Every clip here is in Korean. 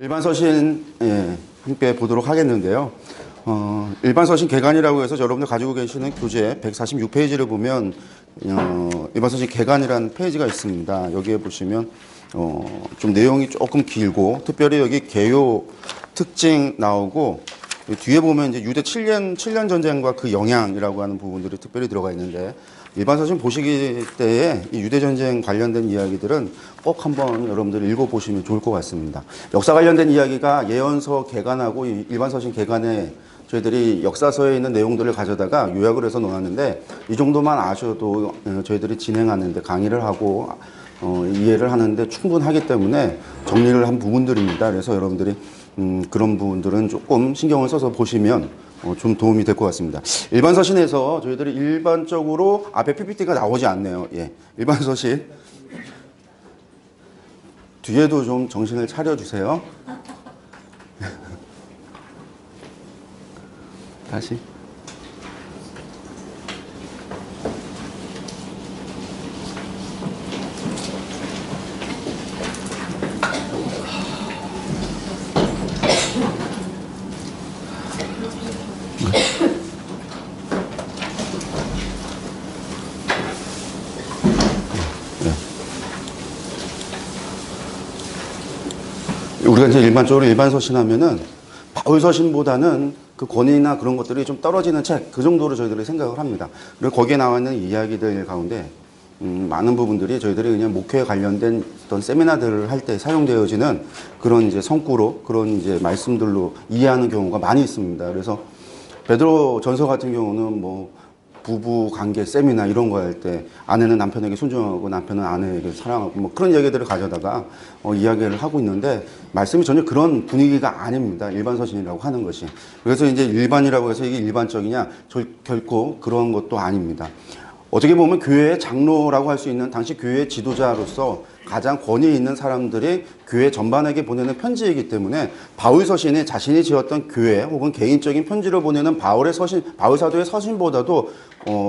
일반 서신 함께 보도록 하겠는데요. 일반 서신 개간이라고 해서 여러분들 가지고 계시는 교재 146페이지를 보면 일반 서신 개간이라는 페이지가 있습니다. 여기에 보시면 좀 내용이 조금 길고, 특별히 여기 개요 특징 나오고, 뒤에 보면 이제 유대 7년 전쟁과 그 영향이라고 하는 부분들이 특별히 들어가 있는데, 일반 서신 보시기 때에 이 유대 전쟁 관련된 이야기들은 꼭 한번 여러분들 읽어보시면 좋을 것 같습니다. 역사 관련된 이야기가 예언서 개간하고 일반 서신 개간에 저희들이 역사서에 있는 내용들을 가져다가 요약을 해서 놓았는데, 이 정도만 아셔도 저희들이 진행하는데, 강의를 하고 이해를 하는데 충분하기 때문에 정리를 한 부분들입니다. 그래서 여러분들이 그런 부분들은 조금 신경을 써서 보시면 좀 도움이 될 것 같습니다. 일반 서신에서 저희들이 일반적으로 앞에 PPT가 나오지 않네요. 예. 일반 서신 뒤에도 좀 정신을 차려주세요. 다시. 우리가 이제 일반적으로 일반 서신 하면은 바울 서신보다는 그 권위나 그런 것들이 좀 떨어지는 책, 그 정도로 저희들이 생각을 합니다. 그리고 거기에 나와 있는 이야기들 가운데 많은 부분들이 저희들이 그냥 목회에 관련된 어떤 세미나들을 할 때 사용되어지는 그런 이제 성구로, 그런 이제 말씀들로 이해하는 경우가 많이 있습니다. 그래서 베드로 전서 같은 경우는 뭐 부부 관계 세미나 이런 거 할 때 아내는 남편에게 순종하고 남편은 아내에게 사랑하고 뭐 그런 얘기들을 가져다가 이야기를 하고 있는데, 말씀이 전혀 그런 분위기가 아닙니다. 일반 서신이라고 하는 것이. 그래서 이제 일반이라고 해서 이게 일반적이냐? 결코 그런 것도 아닙니다. 어떻게 보면 교회의 장로라고 할 수 있는 당시 교회의 지도자로서 가장 권위 있는 사람들이 교회 전반에게 보내는 편지이기 때문에, 바울 서신이 자신이 지었던 교회 혹은 개인적인 편지를 보내는 바울 사도의 서신보다도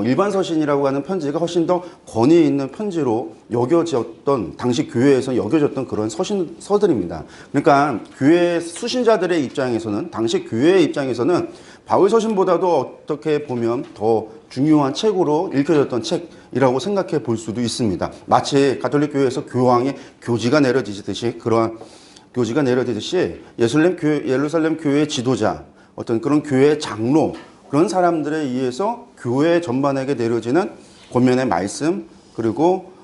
일반 서신이라고 하는 편지가 훨씬 더 권위 있는 편지로 여겨졌던, 당시 교회에서 여겨졌던 그런 서신서들입니다. 그러니까 교회 수신자들의 입장에서는, 당시 교회의 입장에서는 바울 서신보다도 어떻게 보면 더 중요한 책으로 읽혀졌던 책이라고 생각해 볼 수도 있습니다. 마치 가톨릭 교회에서 교황의 교지가 내려지듯이, 그러한 교지가 내려지듯이 예루살렘 교회의 지도자, 어떤 그런 교회의 장로, 그런 사람들에 의해서 교회 전반에게 내려지는 권면의 말씀, 그리고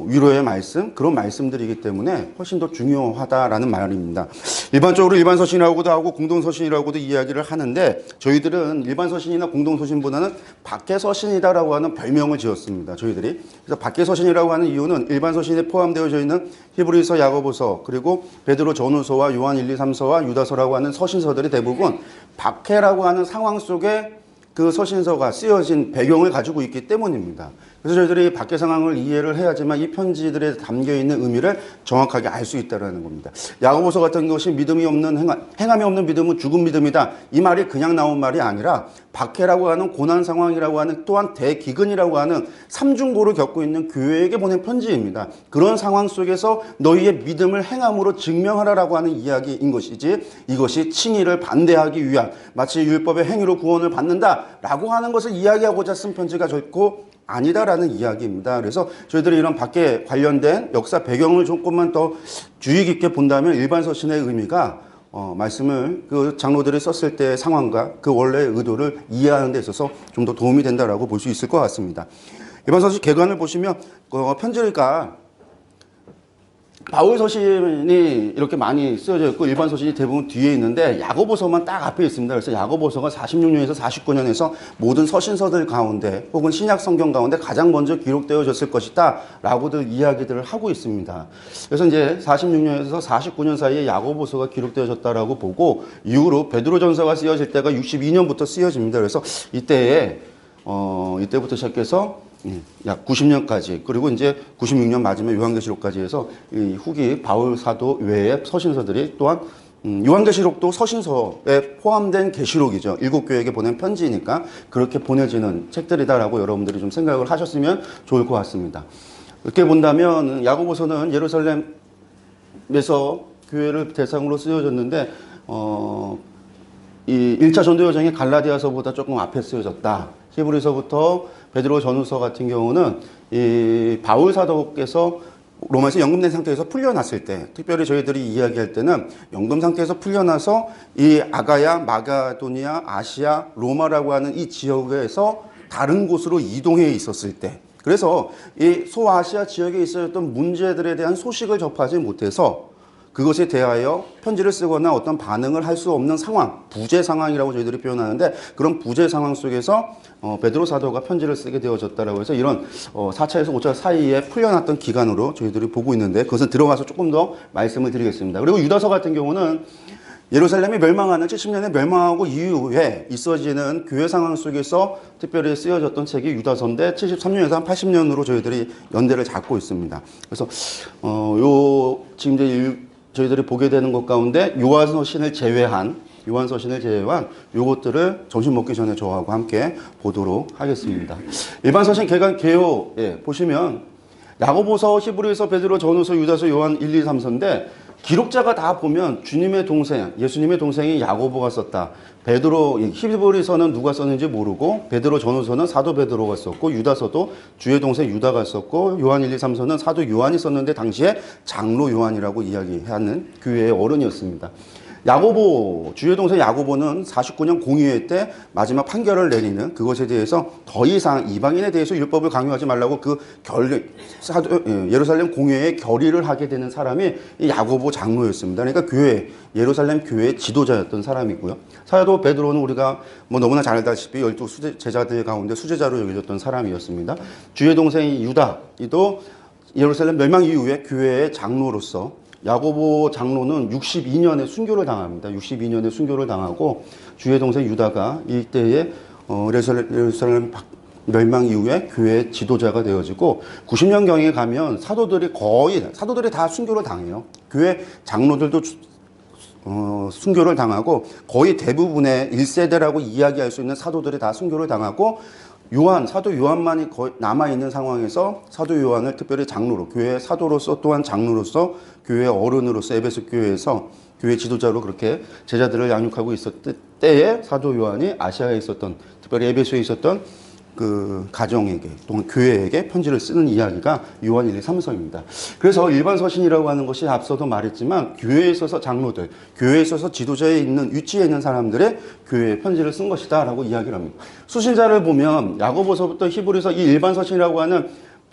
위로의 말씀, 그런 말씀들이기 때문에 훨씬 더 중요하다라는 말입니다. 일반적으로 일반 서신이라고도 하고 공동 서신이라고도 이야기를 하는데, 저희들은 일반 서신이나 공동 서신보다는 밖에 서신이다라고 하는 별명을 지었습니다. 저희들이. 그래서 밖에 서신이라고 하는 이유는 일반 서신에 포함되어져 있는 히브리서, 야고보서, 그리고 베드로 전후서와 요한 1, 2, 3서와 유다서라고 하는 서신서들이 대부분 밖에라고 하는 상황 속에 그 서신서가 쓰여진 배경을 가지고 있기 때문입니다. 그래서 저희들이 밖의 상황을 이해를 해야지만 이 편지들에 담겨있는 의미를 정확하게 알 수 있다는 겁니다. 야고보서 같은 것이 믿음이 없는 행함이 없는 믿음은 죽은 믿음이다. 이 말이 그냥 나온 말이 아니라 박해라고 하는 고난 상황이라고 하는, 또한 대기근이라고 하는 삼중고를 겪고 있는 교회에게 보낸 편지입니다. 그런 상황 속에서 너희의 믿음을 행함으로 증명하라라고 하는 이야기인 것이지, 이것이 칭의를 반대하기 위한, 마치 율법의 행위로 구원을 받는다라고 하는 것을 이야기하고자 쓴 편지가 결코 아니다라는 이야기입니다. 그래서 저희들이 이런 밖에 관련된 역사 배경을 조금만 더 주의 깊게 본다면, 일반 서신의 의미가 말씀을 그 장로들이 썼을 때의 상황과 그 원래의 의도를 이해하는 데 있어서 좀 더 도움이 된다라고 볼 수 있을 것 같습니다. 일반 서신 개관을 보시면 편지가 바울 서신이 이렇게 많이 쓰여져 있고, 일반 서신이 대부분 뒤에 있는데 야고보서만 딱 앞에 있습니다. 그래서 야고보서가 46년에서 49년에서 모든 서신서들 가운데 혹은 신약 성경 가운데 가장 먼저 기록되어졌을 것이다 라고들 이야기들을 하고 있습니다. 그래서 이제 46년에서 49년 사이에 야고보서가 기록되어졌다라고 보고, 이후로 베드로전서가 쓰여질 때가 62년부터 쓰여집니다. 그래서 이때부터 시작해서 약 90년까지, 그리고 이제 96년 마지막 요한계시록까지 해서 이 후기 바울 사도 외의 서신서들이, 또한 요한계시록도 서신서에 포함된 계시록이죠. 7교회에게 보낸 편지니까 그렇게 보내지는 책들이다라고 여러분들이 좀 생각을 하셨으면 좋을 것 같습니다. 이렇게 본다면 야고보서는 예루살렘에서 교회를 대상으로 쓰여졌는데 이 1차 전도 여정이 갈라디아서보다 조금 앞에 쓰여졌다. 히브리서부터 베드로 전후서 같은 경우는 이 바울 사도께서 로마에서 연금된 상태에서 풀려났을 때, 특별히 저희들이 이야기할 때는 연금 상태에서 풀려나서 이 아가야, 마가도니아, 아시아, 로마라고 하는 이 지역에서 다른 곳으로 이동해 있었을 때, 그래서 이 소아시아 지역에 있었던 문제들에 대한 소식을 접하지 못해서 그것에 대하여 편지를 쓰거나 어떤 반응을 할 수 없는 상황, 부재 상황이라고 저희들이 표현하는데, 그런 부재 상황 속에서 베드로 사도가 편지를 쓰게 되어졌다라고 해서 이런 4차에서 5차 사이에 풀려났던 기간으로 저희들이 보고 있는데, 그것은 들어가서 조금 더 말씀을 드리겠습니다. 그리고 유다서 같은 경우는 예루살렘이 멸망하는 70년에 멸망하고 이후에 있어지는 교회 상황 속에서 특별히 쓰여졌던 책이 유다서인데 73년에서 80년으로 저희들이 연대를 잡고 있습니다. 그래서 지금 이제 저희들이 보게 되는 것 가운데 요한서신을 제외한 요것들을 점심 먹기 전에 저하고 함께 보도록 하겠습니다. 일반 서신 개요에 보시면 야고보서, 히브리서, 베드로, 전후서, 유다서, 요한 1, 2, 3서인데 기록자가 다 보면 주님의 동생, 예수님의 동생이 야고보가 썼다. 베드로, 히브리서는 누가 썼는지 모르고, 베드로 전후서는 사도 베드로가 썼고, 유다서도 주의 동생 유다가 썼고, 요한 1, 2, 3서는 사도 요한이 썼는데 당시에 장로 요한이라고 이야기하는 교회의 어른이었습니다. 야고보, 주의 동생 야고보는 49년 공의회 때 마지막 판결을 내리는, 그것에 대해서 더 이상 이방인에 대해서 율법을 강요하지 말라고 예루살렘 공의회에 결의를 하게 되는 사람이 이 야고보 장로였습니다. 그러니까 예루살렘 교회의 지도자였던 사람이고요. 사도 베드로는 우리가 너무나 잘 알다시피 12 제자들 가운데 수제자로 여겨졌던 사람이었습니다. 주의 동생 유다도 예루살렘 멸망 이후에 교회의 장로로서, 야고보 장로는 62년에 순교를 당합니다. 62년에 순교를 당하고 주의 동생 유다가 이때에 예루살렘 멸망 이후에 교회 지도자가 되어지고 90년경에 가면 사도들이 다 순교를 당해요. 교회 장로들도 순교를 당하고 거의 대부분의 1세대라고 이야기할 수 있는 사도들이 다 순교를 당하고 사도 요한만이 남아있는 상황에서 사도 요한을 특별히 장로로, 교회의 사도로서 또한 장로로서, 교회의 어른으로서 에베소 교회에서 교회 지도자로 그렇게 제자들을 양육하고 있었을 때에 사도 요한이 아시아에 있었던, 특별히 에베소에 있었던 그 가정에게 또는 교회에게 편지를 쓰는 이야기가 요한 1, 2, 3서입니다. 그래서 일반 서신이라고 하는 것이 앞서도 말했지만 교회에 있어서 장로들, 교회에 있어서 지도자에 있는 위치에 있는 사람들의 교회에 편지를 쓴 것이다 라고 이야기를 합니다. 수신자를 보면 야고보서부터 히브리서 이 일반 서신이라고 하는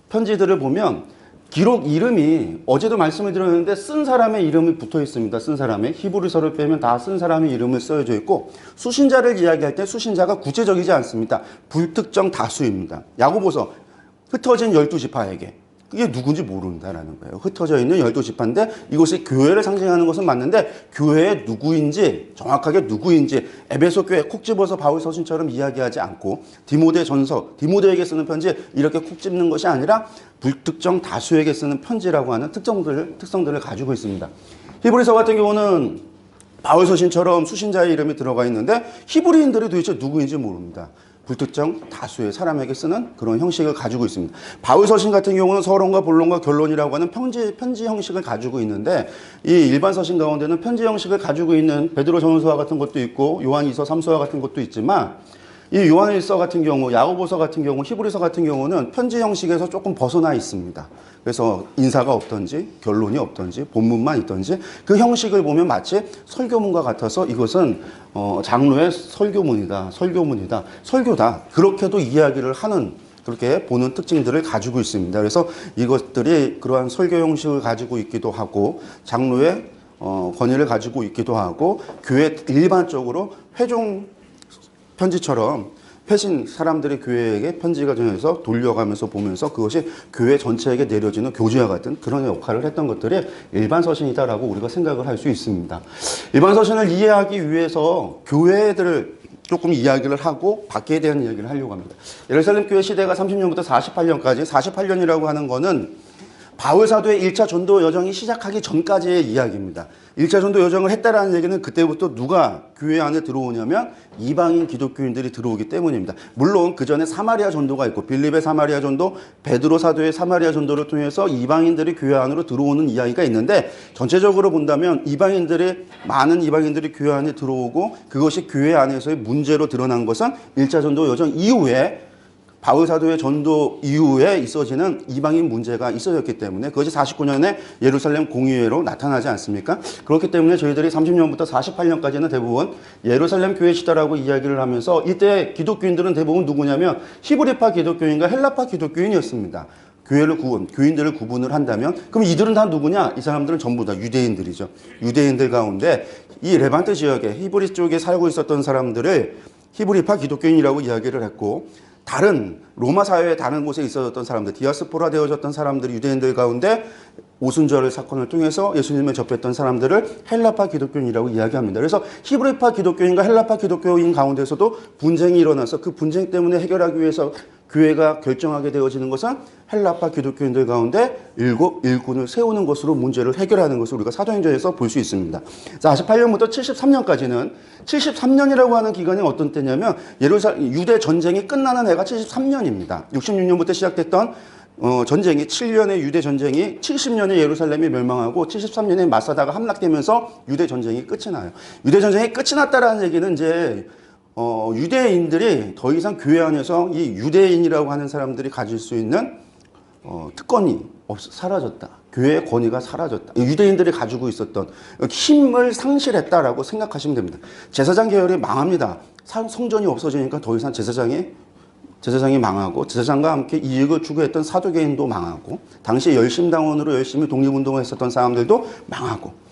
편지들을 보면 기록 이름이, 어제도 말씀을 드렸는데 쓴 사람의 이름이 붙어 있습니다. 쓴 사람의, 히브리서를 빼면 다 쓴 사람의 이름을 써져 있고, 수신자를 이야기할 때 수신자가 구체적이지 않습니다. 불특정 다수입니다. 야고보서 흩어진 12지파에게, 그게 누군지 모른다라는 거예요. 흩어져 있는 12지파인데 이것이 교회를 상징하는 것은 맞는데 교회의 누구인지, 정확하게 누구인지 에베소 교회 콕 집어서 바울 서신처럼 이야기하지 않고 디모데에게 쓰는 편지 이렇게 콕 집는 것이 아니라 불특정 다수에게 쓰는 편지라고 하는 특성들을 가지고 있습니다. 히브리서 같은 경우는 바울 서신처럼 수신자의 이름이 들어가 있는데 히브리인들이 도대체 누구인지 모릅니다. 불특정 다수의 사람에게 쓰는 그런 형식을 가지고 있습니다. 바울 서신 같은 경우는 서론과 본론과 결론이라고 하는 편지 형식을 가지고 있는데, 이 일반 서신 가운데는 편지 형식을 가지고 있는 베드로 전후서와 같은 것도 있고 요한 2서 3서와 같은 것도 있지만, 이 요한 1서 같은 경우, 야고보서 같은 경우, 히브리서 같은 경우는 편지 형식에서 조금 벗어나 있습니다. 그래서 인사가 없던지 결론이 없던지 본문만 있던지 그 형식을 보면 마치 설교문과 같아서 이것은 장로의 설교문이다, 설교다, 그렇게도 이야기를 하는, 그렇게 보는 특징들을 가지고 있습니다. 그래서 이것들이 그러한 설교 형식을 가지고 있기도 하고, 장로의 권위를 가지고 있기도 하고, 교회 일반적으로 회종 편지처럼 회신 사람들이 교회에게 편지가 전해서 돌려가면서 보면서 그것이 교회 전체에게 내려지는 교주와 같은 그런 역할을 했던 것들이 일반 서신이다라고 우리가 생각을 할 수 있습니다. 일반 서신을 이해하기 위해서 교회들을 조금 이야기를 하고 밖에 대한 이야기를 하려고 합니다. 예루살렘 교회 시대가 30년부터 48년까지, 48년이라고 하는 거는 바울 사도의 1차 전도 여정이 시작하기 전까지의 이야기입니다. 1차 전도 여정을 했다라는 얘기는 그때부터 누가 교회 안에 들어오냐면 이방인 기독교인들이 들어오기 때문입니다. 물론 그 전에 사마리아 전도가 있고 빌립의 사마리아 전도, 베드로 사도의 사마리아 전도를 통해서 이방인들이 교회 안으로 들어오는 이야기가 있는데 전체적으로 본다면 많은 이방인들이 교회 안에 들어오고 그것이 교회 안에서의 문제로 드러난 것은 1차 전도 여정 이후에 바울 사도의 전도 이후에 있어지는 이방인 문제가 있어졌기 때문에 그것이 49년에 예루살렘 공의회로 나타나지 않습니까? 그렇기 때문에 저희들이 30년부터 48년까지는 대부분 예루살렘 교회 시대라고 이야기를 하면서 이때 기독교인들은 대부분 누구냐면 히브리파 기독교인과 헬라파 기독교인이었습니다. 교인들을 구분을 한다면 그럼 이들은 다 누구냐? 이 사람들은 전부 다 유대인들이죠. 유대인들 가운데 이 레반트 지역에 히브리 쪽에 살고 있었던 사람들을 히브리파 기독교인이라고 이야기를 했고 다른 로마 사회의 다른 곳에 있어졌던 사람들, 디아스포라 되어졌던 사람들이 유대인들 가운데 오순절 사건을 통해서 예수님을 접했던 사람들을 헬라파 기독교인이라고 이야기합니다. 그래서 히브리파 기독교인과 헬라파 기독교인 가운데서도 분쟁이 일어나서 그 분쟁 때문에 해결하기 위해서 교회가 결정하게 되어지는 것은 헬라파 기독교인들 가운데 일꾼을 세우는 것으로 문제를 해결하는 것을 우리가 사도행전에서 볼 수 있습니다. 48년부터 73년까지는 73년이라고 하는 기간이 어떤 때냐면 유대 전쟁이 끝나는 해가 73년입니다. 66년부터 시작됐던 전쟁이 7년의 유대 전쟁이 70년에 예루살렘이 멸망하고 73년에 마사다가 함락되면서 유대 전쟁이 끝이 나요. 유대 전쟁이 끝이 났다라는 얘기는 이제 유대인들이 더 이상 교회 안에서 이 유대인이라고 하는 사람들이 가질 수 있는 특권이 사라졌다. 교회의 권위가 사라졌다. 유대인들이 가지고 있었던 힘을 상실했다라고 생각하시면 됩니다. 제사장 계열이 망합니다. 성전이 없어지니까 더 이상 제사장이 망하고 제사장과 함께 이익을 추구했던 사두개인도 망하고 당시 열심당원으로 열심히 독립운동을 했었던 사람들도 망하고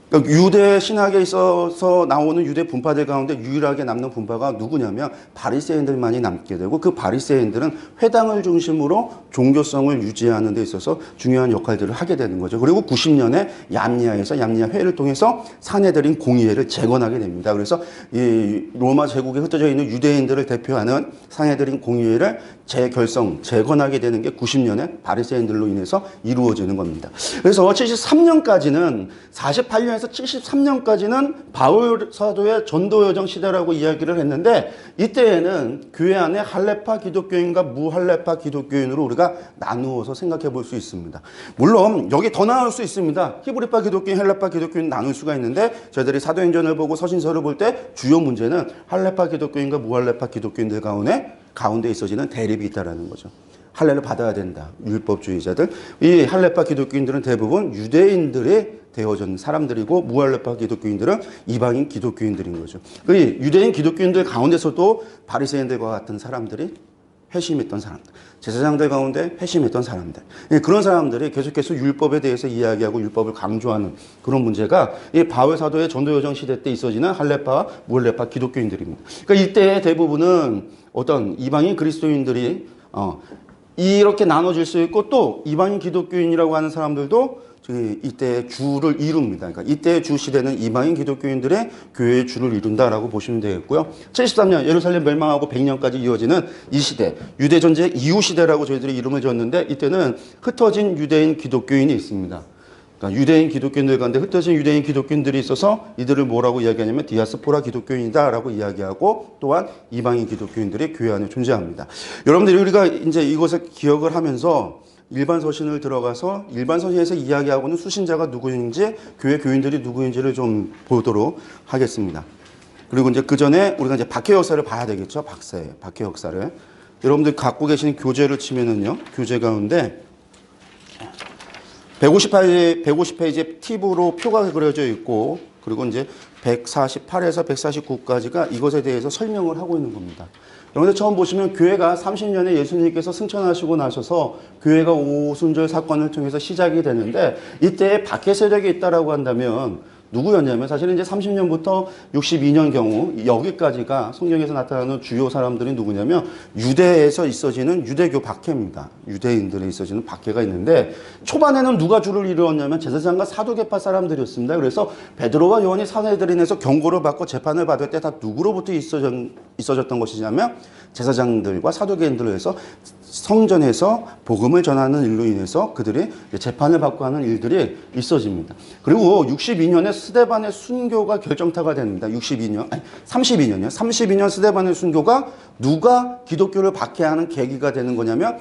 그러니까 유대 신학에 있어서 나오는 유대 분파들 가운데 유일하게 남는 분파가 누구냐면 바리새인들만이 남게 되고 그 바리새인들은 회당을 중심으로 종교성을 유지하는 데 있어서 중요한 역할들을 하게 되는 거죠. 그리고 90년에 얌니아에서 얌니아 회의를 통해서 사내들인 공의회를 재건하게 됩니다. 그래서 이 로마 제국에 흩어져 있는 유대인들을 대표하는 사내들인 공의회를 재건하게 되는 게 90년에 바리새인들로 인해서 이루어지는 겁니다. 그래서 73년까지는 48년에서 73년까지는 바울 사도의 전도 여정 시대라고 이야기를 했는데 이때에는 교회 안에 할레파 기독교인과 무할레파 기독교인으로 우리가 나누어서 생각해 볼 수 있습니다. 물론 여기 더 나눌 수 있습니다. 히브리파 기독교인, 헬라파 기독교인 나눌 수가 있는데 저희들이 사도행전을 보고 서신서를 볼 때 주요 문제는 할레파 기독교인과 무할레파 기독교인들 가운데 있어지는 대립이 있다는 거죠. 할례를 받아야 된다. 율법주의자들. 이 할레파 기독교인들은 대부분 유대인들이 되어진 사람들이고 무할레파 기독교인들은 이방인 기독교인들인 거죠. 그 유대인 기독교인들 가운데서도 바리새인들과 같은 사람들이 회심했던 사람들, 제사장들 가운데 회심했던 사람들, 그런 사람들이 계속해서 율법에 대해서 이야기하고 율법을 강조하는 그런 문제가 이 바울 사도의 전도 여정 시대 때 있어지는 할레파와 무할레파 기독교인들입니다. 그러니까 이때 대부분은 어떤 이방인 그리스도인들이 이렇게 나눠질 수 있고 또 이방인 기독교인이라고 하는 사람들도 이때의 주를 이룹니다. 그러니까 이때의 주 시대는 이방인 기독교인들의 교회의 주를 이룬다라고 보시면 되겠고요. 73년 예루살렘 멸망하고 100년까지 이어지는 이 시대, 유대 전쟁 이후 시대라고 저희들이 이름을 지었는데 이때는 흩어진 유대인 기독교인이 있습니다. 그러니까 유대인 기독교인들 가운데 흩어진 유대인 기독교인들이 있어서 이들을 뭐라고 이야기하냐면 디아스포라 기독교인이다라고 이야기하고 또한 이방인 기독교인들이 교회 안에 존재합니다. 여러분들이 우리가 이제 이것을 기억을 하면서 일반 서신을 들어가서 일반 서신에서 이야기하고는 수신자가 누구인지 교회 교인들이 누구인지를 좀 보도록 하겠습니다. 그리고 이제 그 전에 우리가 이제 박해 역사를 봐야 되겠죠. 박해 역사를. 여러분들 갖고 계신 교재를 치면은요. 교재 가운데 150페이지 팁으로 표가 그려져 있고 그리고 이제 148에서 149까지가 이것에 대해서 설명을 하고 있는 겁니다. 여러분들 처음 보시면 교회가 30년에 예수님께서 승천하시고 나셔서 교회가 오순절 사건을 통해서 시작이 되는데 이때 박해 세력이 있다라고 한다면 누구였냐면 사실은 이제 30년부터 62년 경우 여기까지가 성경에서 나타나는 주요 사람들이 누구냐면 유대에서 있어지는 유대교 박해입니다. 유대인들이 있어지는 박해가 있는데 초반에는 누가 주를 이루었냐면 제사장과 사두개파 사람들이었습니다. 그래서 베드로와 요한이 사내들인에서 경고를 받고 재판을 받을 때 다 누구로부터 있어졌던 것이냐면 제사장들과 사두개인들로 해서 성전에서 복음을 전하는 일로 인해서 그들이 재판을 받고 하는 일들이 있어집니다. 그리고 62년에 스데반의 순교가 결정타가 됩니다. 32년이요. 32년 스데반의 순교가 누가 기독교를 박해하는 계기가 되는 거냐면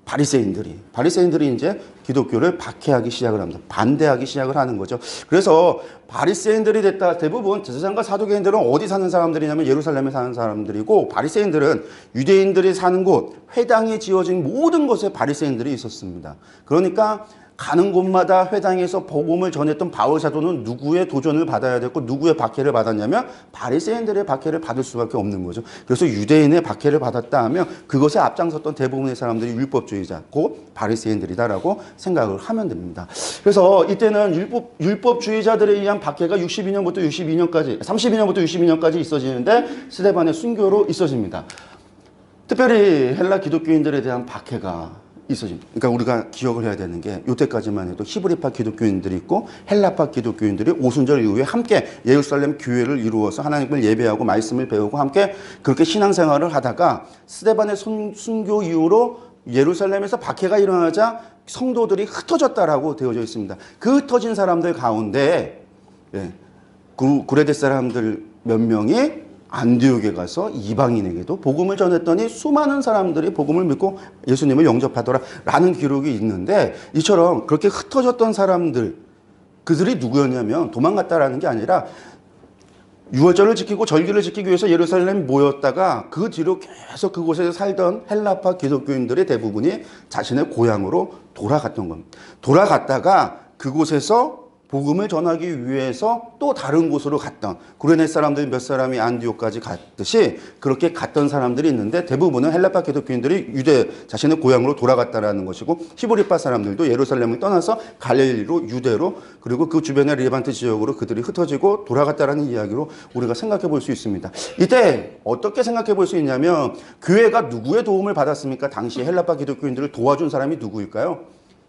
바리새인들이 이제 기독교를 박해하기 시작을 합니다. 반대하기 시작을 하는 거죠. 그래서 바리새인들이 됐다. 대부분 제사장과 사두개인들은 어디 사는 사람들이냐면 예루살렘에 사는 사람들이고, 바리새인들은 유대인들이 사는 곳, 회당이 지어진 모든 곳에 바리새인들이 있었습니다. 그러니까 가는 곳마다 회당에서 복음을 전했던 바울 사도는 누구의 도전을 받아야 됐고 누구의 박해를 받았냐면 바리새인들의 박해를 받을 수밖에 없는 거죠. 그래서 유대인의 박해를 받았다 하면 그것에 앞장섰던 대부분의 사람들이 율법주의자고 바리새인들이다라고 생각을 하면 됩니다. 그래서 이때는 율법주의자들에 의한 박해가 32년부터 32년까지 있어지는데 스데반의 순교로 있어집니다. 특별히 헬라 기독교인들에 대한 박해가 있어집니다. 그러니까 우리가 기억을 해야 되는 게 이때까지만 해도 히브리파 기독교인들이 있고 헬라파 기독교인들이 오순절 이후에 함께 예루살렘 교회를 이루어서 하나님을 예배하고 말씀을 배우고 함께 그렇게 신앙생활을 하다가 스데반의 순교 이후로 예루살렘에서 박해가 일어나자 성도들이 흩어졌다라고 되어져 있습니다. 그 흩어진 사람들 가운데 구레데 사람들 몇 명이 안디옥에 가서 이방인에게도 복음을 전했더니 수많은 사람들이 복음을 믿고 예수님을 영접하더라라는 기록이 있는데, 이처럼 그렇게 흩어졌던 사람들, 그들이 누구였냐면 도망갔다라는 게 아니라 유월절을 지키고 절기를 지키기 위해서 예루살렘에 모였다가 그 뒤로 계속 그곳에서 살던 헬라파 기독교인들의 대부분이 자신의 고향으로 돌아갔던 겁니다. 돌아갔다가 그곳에서 복음을 전하기 위해서 또 다른 곳으로 갔던, 구레네 사람들 몇 사람이 안디옥까지 갔듯이 그렇게 갔던 사람들이 있는데, 대부분은 헬라파 기독교인들이 유대 자신의 고향으로 돌아갔다라는 것이고, 히브리파 사람들도 예루살렘을 떠나서 갈릴리로, 유대로, 그리고 그 주변의 리반트 지역으로 그들이 흩어지고 돌아갔다라는 이야기로 우리가 생각해 볼 수 있습니다. 이때 어떻게 생각해 볼 수 있냐면, 교회가 누구의 도움을 받았습니까? 당시 헬라파 기독교인들을 도와준 사람이 누구일까요?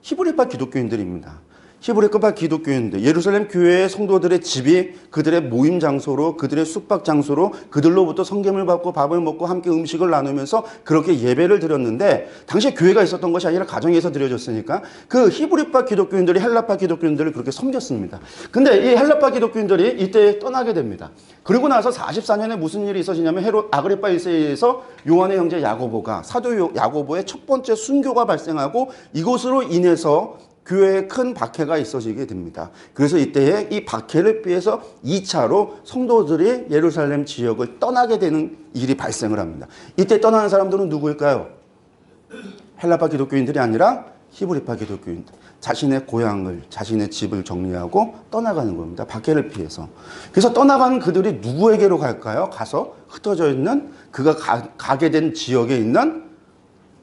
히브리파 기독교인들입니다. 히브리파 기독교인들, 예루살렘 교회의 성도들의 집이 그들의 모임 장소로, 그들의 숙박 장소로, 그들로부터 성경을 받고 밥을 먹고 함께 음식을 나누면서 그렇게 예배를 드렸는데, 당시에 교회가 있었던 것이 아니라 가정에서 드려졌으니까 그 히브리파 기독교인들이 헬라파 기독교인들을 그렇게 섬겼습니다. 근데 이 헬라파 기독교인들이 이때 떠나게 됩니다. 그리고 나서 44년에 무슨 일이 있어지냐면, 헤롯 아그리파 1세에 의해서 요한의 형제 야고보가, 사도 야고보의 첫 번째 순교가 발생하고, 이것으로 인해서 교회에 큰 박해가 있어지게 됩니다. 그래서 이때에 이 박해를 피해서 2차로 성도들이 예루살렘 지역을 떠나게 되는 일이 발생을 합니다. 이때 떠나는 사람들은 누구일까요? 헬라파 기독교인들이 아니라 히브리파 기독교인들. 자신의 고향을, 자신의 집을 정리하고 떠나가는 겁니다. 박해를 피해서. 그래서 떠나가는 그들이 누구에게로 갈까요? 가서 흩어져 있는, 그가 가게 된 지역에 있는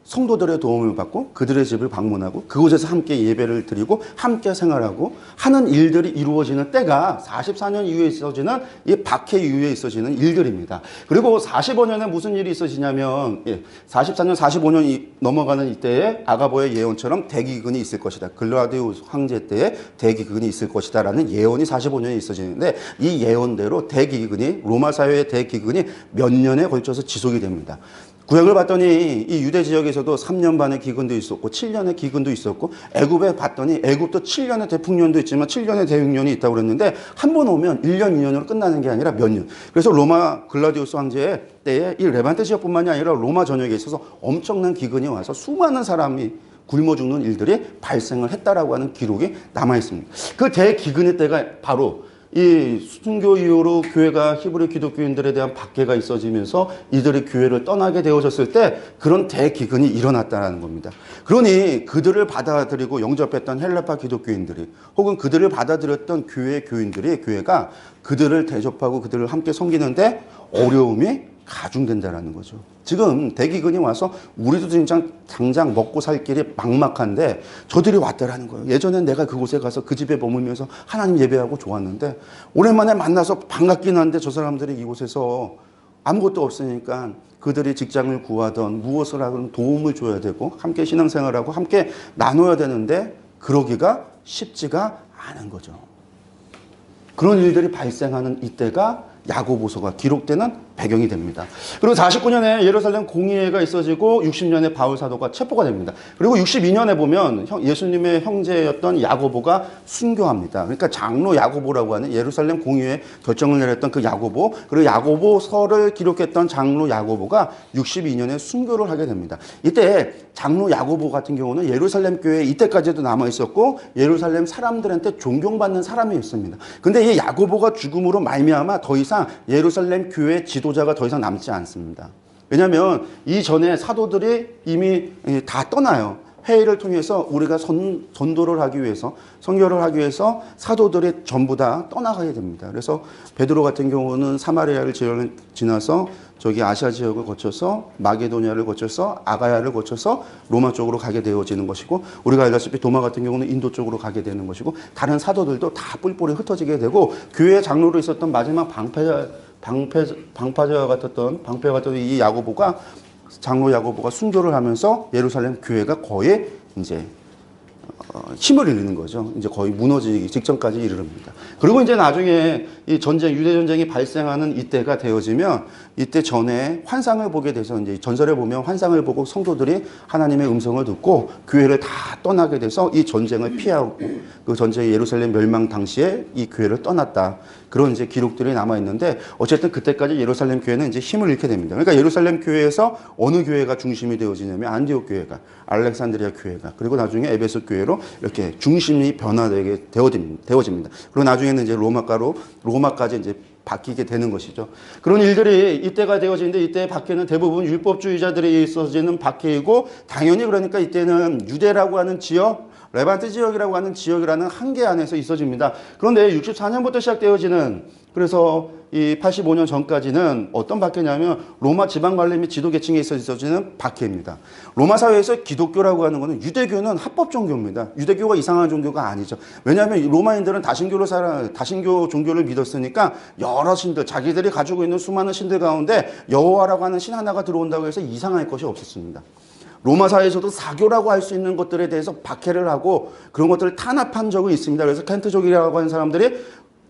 성도들의 도움을 받고 그들의 집을 방문하고 그곳에서 함께 예배를 드리고 함께 생활하고 하는 일들이 이루어지는 때가 44년 이후에 있어지는 이 박해 이후에 있어지는 일들입니다. 그리고 45년에 무슨 일이 있어지냐면 44년, 45년이 넘어가는 이때에 아가보의 예언처럼 대기근이 있을 것이다. 글라우디우스 황제 때에 대기근이 있을 것이다 라는 예언이 45년에 있어지는데, 이 예언대로 대기근이, 로마 사회의 대기근이 몇 년에 걸쳐서 지속이 됩니다. 구약을 봤더니 이 유대 지역에서도 3년 반의 기근도 있었고 7년의 기근도 있었고, 애굽에 봤더니 애굽도 7년의 대풍년도 있지만 7년의 대흉년이 있다고 그랬는데, 한 번 오면 1년, 2년으로 끝나는 게 아니라 몇 년. 그래서 로마 글라디우스 황제의 때에 이 레반테 지역뿐만이 아니라 로마 전역에 있어서 엄청난 기근이 와서 수많은 사람이 굶어 죽는 일들이 발생을 했다라고 하는 기록이 남아 있습니다. 그 대기근의 때가 바로 이 순교 이후로 교회가 히브리 기독교인들에 대한 박해가 있어지면서 이들이 교회를 떠나게 되어졌을 때 그런 대기근이 일어났다는 겁니다. 그러니 그들을 받아들이고 영접했던 헬라파 기독교인들이, 혹은 그들을 받아들였던 교인들이, 교회가 그들을 대접하고 그들을 함께 섬기는데 어려움이 가중된다라는 거죠. 지금 대기근이 와서 우리도 당장 먹고 살 길이 막막한데 저들이 왔다라는 거예요. 예전엔 내가 그곳에 가서 그 집에 머물면서 하나님 예배하고 좋았는데, 오랜만에 만나서 반갑긴 한데 저 사람들이 이곳에서 아무것도 없으니까 그들이 직장을 구하던 무엇을 하든 도움을 줘야 되고 함께 신앙생활하고 함께 나눠야 되는데 그러기가 쉽지가 않은 거죠. 그런 일들이 발생하는 이때가 야고보서가 기록되는 배경이 됩니다. 그리고 49년에 예루살렘 공의회가 있어지고 60년에 바울 사도가 체포가 됩니다. 그리고 62년에 보면 예수님의 형제였던 야고보가 순교합니다. 그러니까 장로 야고보라고 하는 예루살렘 공의회 결정을 내렸던 그 야고보, 그리고 야고보서를 기록했던 장로 야고보가 62년에 순교를 하게 됩니다. 이때 장로 야고보 같은 경우는 예루살렘 교회에 이때까지도 남아 있었고 예루살렘 사람들한테 존경받는 사람이었습니다. 근데 이 야고보가 죽음으로 말미암아 더 이상 예루살렘 교회 지도자가 더 이상 남지 않습니다. 왜냐하면 이전에 사도들이 이미 다 떠나요. 회의를 통해서 우리가 전도를 하기 위해서, 선교를 하기 위해서 사도들이 전부 다 떠나가게 됩니다. 그래서 베드로 같은 경우는 사마리아를 지나서 저기 아시아 지역을 거쳐서 마게도니아를 거쳐서 아가야를 거쳐서 로마 쪽으로 가게 되어지는 것이고, 우리가 알다시피 도마 같은 경우는 인도 쪽으로 가게 되는 것이고, 다른 사도들도 다 뿔뿔이 흩어지게 되고, 교회 장로로 있었던 마지막 방파제와 같았던 이 야고보가, 장로 야고보가 순교를 하면서 예루살렘 교회가 거의 이제 힘을 잃는 거죠. 이제 거의 무너지기 직전까지 이르릅니다. 그리고 이제 나중에 이 전쟁, 유대 전쟁이 발생하는 이때가 되어지면, 이때 전에 환상을 보게 돼서, 이제 전설에 보면 환상을 보고 성도들이 하나님의 음성을 듣고 교회를 다 떠나게 돼서 이 전쟁을 피하고, 그 전쟁 예루살렘 멸망 당시에 이 교회를 떠났다. 그런 이제 기록들이 남아 있는데, 어쨌든 그때까지 예루살렘 교회는 이제 힘을 잃게 됩니다. 그러니까 예루살렘 교회에서 어느 교회가 중심이 되어지냐면 안디옥 교회가, 알렉산드리아 교회가, 그리고 나중에 에베소 교회로 이렇게 중심이 변화되게 되어집니다. 그리고 나중에는 이제 로마까지 이제 바뀌게 되는 것이죠. 그런 일들이 이때가 되어지는데, 이때 박해는 대부분 율법주의자들이 있어지는 박해이고, 당연히 그러니까 이때는 유대라고 하는 지역, 레반트 지역이라고 하는 지역이라는 한계 안에서 있어집니다. 그런데 64년부터 시작되어지는, 그래서 이 85년 전까지는 어떤 박해냐면 로마 지방관리 및 지도계층에 있어지는 박해입니다. 로마 사회에서 기독교라고 하는 것은, 유대교는 합법 종교입니다. 유대교가 이상한 종교가 아니죠. 왜냐하면 로마인들은 다신교 종교를 믿었으니까 여러 신들, 자기들이 가지고 있는 수많은 신들 가운데 여호와라고 하는 신 하나가 들어온다고 해서 이상할 것이 없었습니다. 로마 사회에서도 사교라고 할 수 있는 것들에 대해서 박해를 하고 그런 것들을 탄압한 적이 있습니다. 그래서 켄트족이라고 하는 사람들이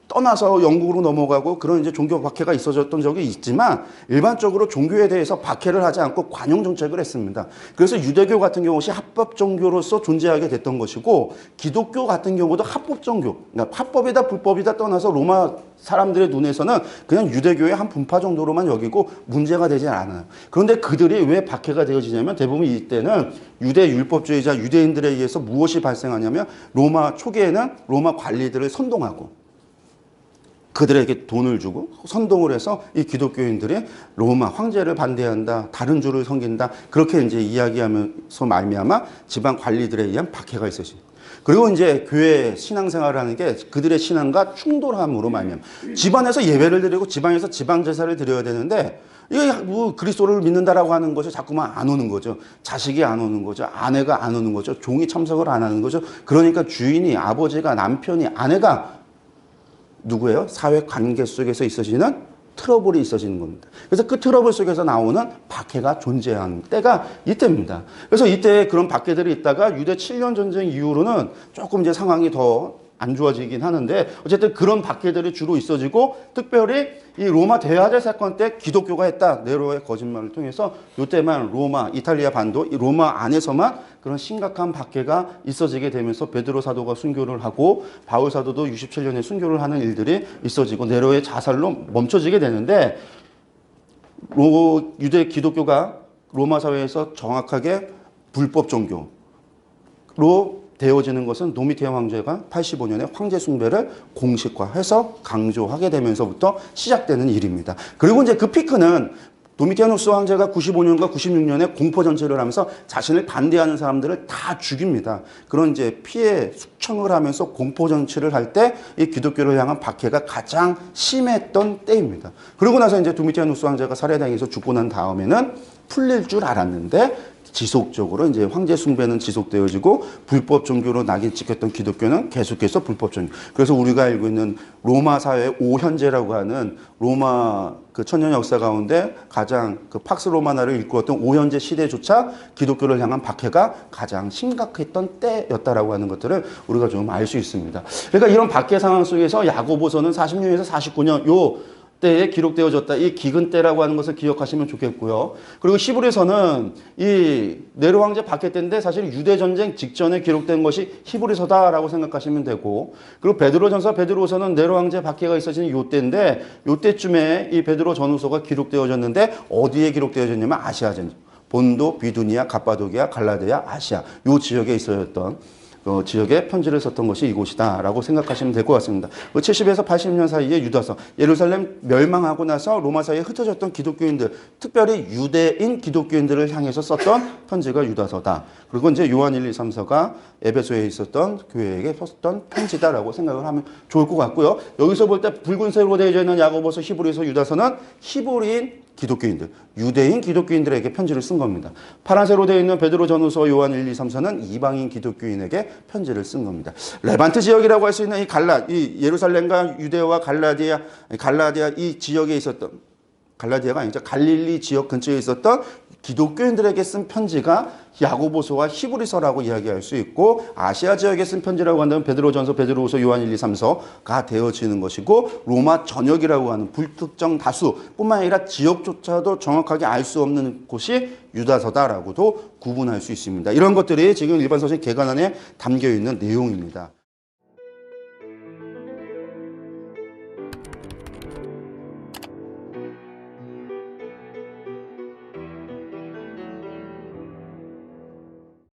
떠나서 영국으로 넘어가고 그런 이제 종교 박해가 있어졌던 적이 있지만, 일반적으로 종교에 대해서 박해를 하지 않고 관용 정책을 했습니다. 그래서 유대교 같은 경우는 합법 종교로서 존재하게 됐던 것이고, 기독교 같은 경우도 합법 종교, 그러니까 합법이다 불법이다 떠나서 로마 사람들의 눈에서는 그냥 유대교의 한 분파 정도로만 여기고 문제가 되지 않아요. 그런데 그들이 왜 박해가 되어지냐면, 대부분 이때는 유대 율법주의자 유대인들에 의해서 무엇이 발생하냐면, 로마 초기에는 로마 관리들을 선동하고 그들에게 돈을 주고 선동을 해서 이 기독교인들이 로마 황제를 반대한다, 다른 주를 섬긴다, 그렇게 이제 이야기하면서 말미암아 지방 관리들에 의한 박해가 있었어요. 그리고 이제 교회 신앙생활을 하는 게 그들의 신앙과 충돌함으로 말미암아 집안에서 예배를 드리고 지방에서 지방 제사를 드려야 되는데, 이게 뭐 그리스도를 믿는다라고 하는 것이 자꾸만 안 오는 거죠. 자식이 안 오는 거죠. 아내가 안 오는 거죠. 종이 참석을 안 하는 거죠. 그러니까 주인이, 아버지가, 남편이, 아내가 누구예요? 사회 관계 속에서 있어지는 트러블이 있어지는 겁니다. 그래서 그 트러블 속에서 나오는 박해가 존재하는 때가 이때입니다. 그래서 이때 그런 박해들이 있다가 유대 7년 전쟁 이후로는 조금 이제 상황이 더 안 좋아지긴 하는데, 어쨌든 그런 박해들이 주로 있어지고, 특별히 이 로마 대화제 사건 때 기독교가 했다, 네로의 거짓말을 통해서 이때만 로마, 이탈리아 반도, 이 로마 안에서만 그런 심각한 박해가 있어지게 되면서 베드로 사도가 순교를 하고 바울 사도도 67년에 순교를 하는 일들이 있어지고 네로의 자살로 멈춰지게 되는데, 유대 기독교가 로마 사회에서 정확하게 불법 종교로 되어지는 것은 도미티안 황제가 85년에 황제 숭배를 공식화해서 강조하게 되면서부터 시작되는 일입니다. 그리고 이제 그 피크는 도미티아누스 황제가 95년과 96년에 공포 정치를 하면서 자신을 반대하는 사람들을 다 죽입니다. 그런 이제 피해 숙청을 하면서 공포 정치를 할 때 이 기독교를 향한 박해가 가장 심했던 때입니다. 그러고 나서 이제 도미티아누스 황제가 살해당해서 죽고 난 다음에는 풀릴 줄 알았는데, 지속적으로 이제 황제 숭배는 지속되어지고 불법 종교로 낙인 찍혔던 기독교는 계속해서 불법 종교. 그래서 우리가 알고 있는 로마 사회의 오현제라고 하는 로마 그 천년 역사 가운데 가장 그 팍스 로마나를 이끌었던 오현제 시대조차 기독교를 향한 박해가 가장 심각했던 때였다라고 하는 것들을 우리가 좀 알 수 있습니다. 그러니까 이런 박해 상황 속에서 야고보서는 40년에서 49년 요 때에 기록되어졌다. 이 기근 때라고 하는 것을 기억하시면 좋겠고요. 그리고 히브리서는 이 네로 황제 박해 때인데 사실 유대 전쟁 직전에 기록된 것이 히브리서다라고 생각하시면 되고, 그리고 베드로전서, 베드로서는 네로 황제 박해가 있어지는 요 때인데 요 때쯤에 이 베드로 전후서가 기록되어졌는데 어디에 기록되어졌냐면 아시아 전쟁. 본도, 비두니아, 갑바도기아, 갈라디아, 아시아 요 지역에 있어졌던 지역에 편지를 썼던 것이 이곳이다라고 생각하시면 될 것 같습니다. 70에서 80년 사이에 유다서, 예루살렘 멸망하고 나서 로마 사이에 흩어졌던 기독교인들, 특별히 유대인 기독교인들을 향해서 썼던 편지가 유다서다. 그리고 이제 요한 1, 2, 3서가 에베소에 있었던 교회에게 썼던 편지다라고 생각을 하면 좋을 것 같고요. 여기서 볼 때 붉은색으로 되어져 있는 야고보서, 히브리서, 유다서는 히브리인 기독교인들, 유대인 기독교인들에게 편지를 쓴 겁니다. 파란색으로 되어 있는 베드로 전후서, 요한 1, 2, 3서는 이방인 기독교인에게 편지를 쓴 겁니다. 레반트 지역이라고 할 수 있는 이 예루살렘과 유대와 갈라디아 이 지역에 있었던, 갈라디아가 아니죠, 갈릴리 지역 근처에 있었던 기독교인들에게 쓴 편지가 야고보서와 히브리서라고 이야기할 수 있고, 아시아 지역에 쓴 편지라고 한다면 베드로전서, 베드로후서, 요한 1, 2, 3서가 되어지는 것이고, 로마 전역이라고 하는 불특정 다수뿐만 아니라 지역조차도 정확하게 알 수 없는 곳이 유다서다라고도 구분할 수 있습니다. 이런 것들이 지금 일반 서신 개관안에 담겨 있는 내용입니다.